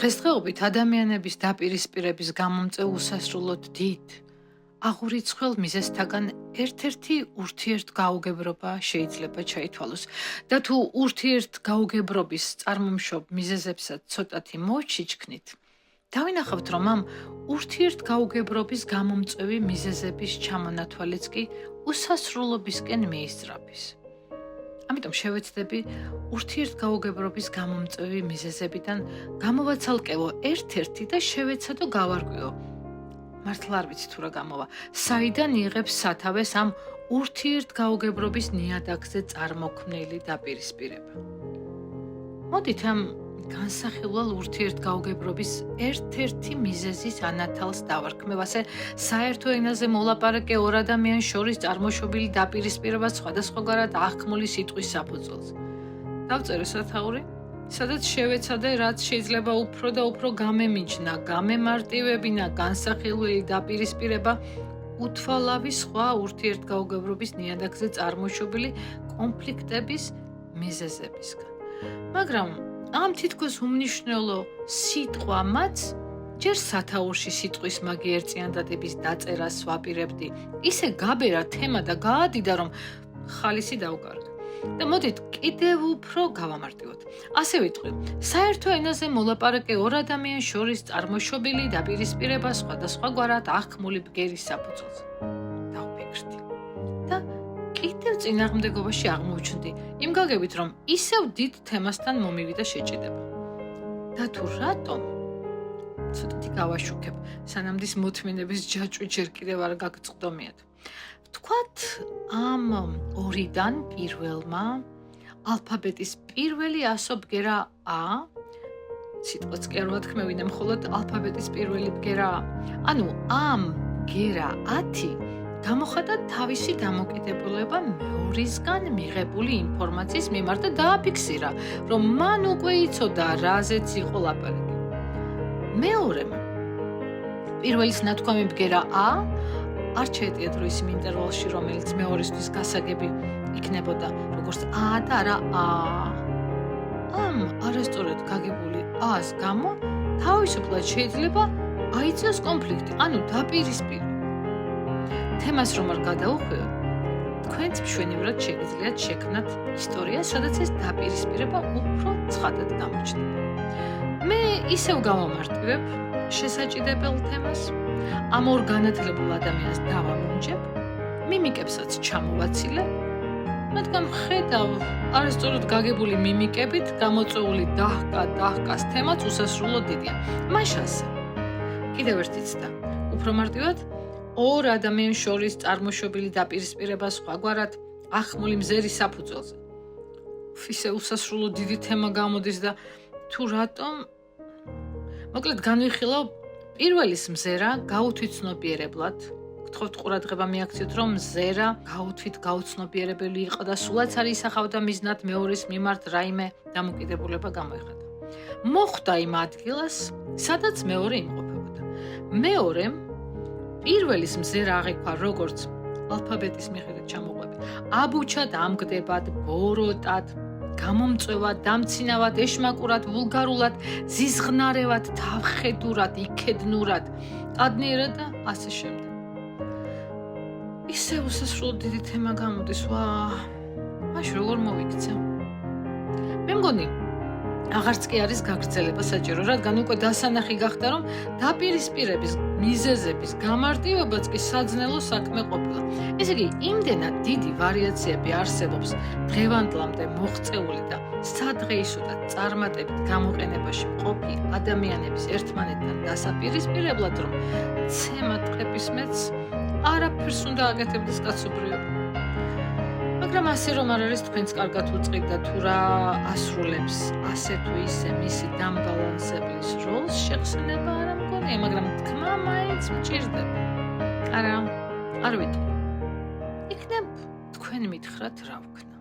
დღესდღეობით ადამიანების დაპირისპირების გამომწვევ უსასრულოდ დიდ, აღურიცხელ მიზეზთაგან ერთ-ერთი ურთიერთგაუგებრობა შეიძლება ჩაითვალოს და თუ ურთიერთგაუგებრობის წარმომშობ მიზეზებსაც ცოტათი მოვჩიჩქნით, დავინახავთ, რომ ამ ურთიერთგაუგებრობის გამომწვევი მიზეზების ჩამონათვალიც კი უსასრულობისკენ მიისწრაფის. ამიტომ შევეცდები ურთიერთგაუგებრობის გამომწვევი მიზეზებიდან გამოვაცალკევო ერთ-ერთი და შევეცადო გავარკვიო. მართლა არ ვიცი თუ რა გამოვა. საიდან იღებს სათავეს ამ ურთიერთგაუგებრობის ნიადაგზე წარმოქმნილი დაპირისპირება. მოდით ამ განსახილველ ურთიერთგაუგებრობის ერთ-ერთი მიზეზის ანათალს დავარქმევ, ასე საერთო ენაზე მოლაპარაკე ორ ადამიანს შორის წარმოშობილი დაპირისპირება სხვადასხვაგვარად აღქმული სიტყვის საფუძველზე. დავწერე სათაური, სადაც შევეცადე, რაც შეიძლება უფრო და უფრო გამემიჯნა, გამემარტივებინა განსახილველი დაპირისპირება უთვალავი სხვა ურთიერთგაუგებრობის ნიადაგზე წარმოშობილი კონფლიქტების მიზეზებისგან. მაგრამ ამ თითქოს უმნიშვნელო სიტყვამაც ჯერ სათაურში სიტყვის მაგი ერთწინადადების დაწერას ვაპირებდი. ისე გაბერა თემა და გაადიდა, რომ ხალისი დავკარგე. და მოდით კიდევ უფრო გავამარტივოთ. ასე ვიტყვი, საერთო ენაზე მოლაპარაკე ორ ადამიანს შორის წარმოშობილი დაპირისპირება სხვადასხვაგვარად აღქმული ბგერის საფუძველზე. დავფიქრდი. და კიდევ წინააღმდეგობაში აღმოვჩნდი, იმ გაგებით, რომ ისევ დიდ თემასთან მომივიდა შეჭიდება. და თუ რატომ? ცოტათი გავაშუქებ, სანამ მოთმინების ჯაჭვი ჯერ კიდევ არ გაგწყდომიათ. ვთქვათ, ამ ორიდან პირველმა ალფაბეტის პირველი ასო ბგერა A, სიტყვაც კი არ ვათქმევინე, მხოლოდ ალფაბეტის პირველი ბგერა A. ანუ ამ ბგერა 10 გამოხატა თავისი დამოკიდებულება მეორისგან მიღებული ინფორმაციის მიმართ და დააფიქსირა, რომ მან უკვე იცოდა რაზეც იყო ლაპარაკი. მეორემ პირველის ნათქვამი ბგერა A არ შეეტია დრო ისიმ ინტერვალში, რომელიც მეორისთვის გასაგები იქნებოდა, როგორც A და არა A. ამ არასწორად გაგებული A-ს გამო თავისუფლად შეიძლება აიწიოს კონფლიქტი, ანუ დაპირისპირება. თემას რომ არ გადაუხვიო, თქვენც მშვენივრად შეგიძლიათ შექმნათ ისტორია, სადაც ეს დაპირისპირება უფრო ცხადად გამოჩნდება. მე ისევ გავამარტივებ შესაჭიდებელ თემას, ამ ორ განათლებულ ადამიანს დავამონჯებ, მიმიკებსაც ჩამოვაცილებ, მაგრამ ხედავ არასწორად გაგებული მიმიკებით გამოწვეული დაჰკას თემაც უსასრულოდ დიდია. მაშასე კიდევ ერთი ცდა, უფრო მარტივად ორ ადამიანს შორის წარმოშობილი დაპირისპირება სხვაგვარად აღქმული მზერის საფუძველზე. ისე უსასრულოდ დიდი თემა გამოდის და თუ რატომ? მოკლედ განვიხილავ პირველის მზერა გაუთვითცნობიერებლად. გთხოვთ ყურადღება მიაქციოთ, რომ მზერა გაუთვით გაუცნობიერებელი იყო და სულაც არ ისახავდა მიზნად მეორის მიმართ რაიმე დამოკიდებულება გამოიხადა. მოხვდა იმ ადგილას, სადაც მეორე იმყოფებოდა. მეორემ პირველის მზერა აღიქვა როგორც ალფაბეტის მიხედვით ჩამოყვები. აბუჩად, ამგდებად, ბოროტად, გამომწვევად, დამცინავად, ეშმაკურად, ვულგარულად, ზიზღნარევად, თავხედურად, იქედნურად, ადნიერად და ასე შემდეგ. ისე უსასრულოდ დიდი თემა გამოდის, მაშინ როგორ მოვიქცე? მე მგონი, აღარც კი არის გაგრძელება საჭირო, რადგან უკვე დასანახი გახდა, რომ დაპირისპირების მიზეზების გამარტივებაც კი საძნელო საქმე ყოფილა. ესე იგი, იმდენად დიდი ვარიაციები არსებობს დღევანდლამდე მოღწეული და სადღეისოდაც წარმატებით გამოყენებაში მყოფი ადამიანების ერთმანეთთან დასაპირისპირებლად, რომ ცემა ტყეპის მეც არაფერს უნდა აკეთებდეს კაცობრიობა. მაგრამ ასე რომ არ არის თქვენც კარგად უწყით და თუ რა ასრულებს ასე თუ ისე მისი დამბალანსებლის როლს შეხსენება არ ამგონია, მაგრამ თქმა მაინც მჭირდება. არა, არ ვიტყვი. იქნებ თქვენ მითხრათ რა ვქნა.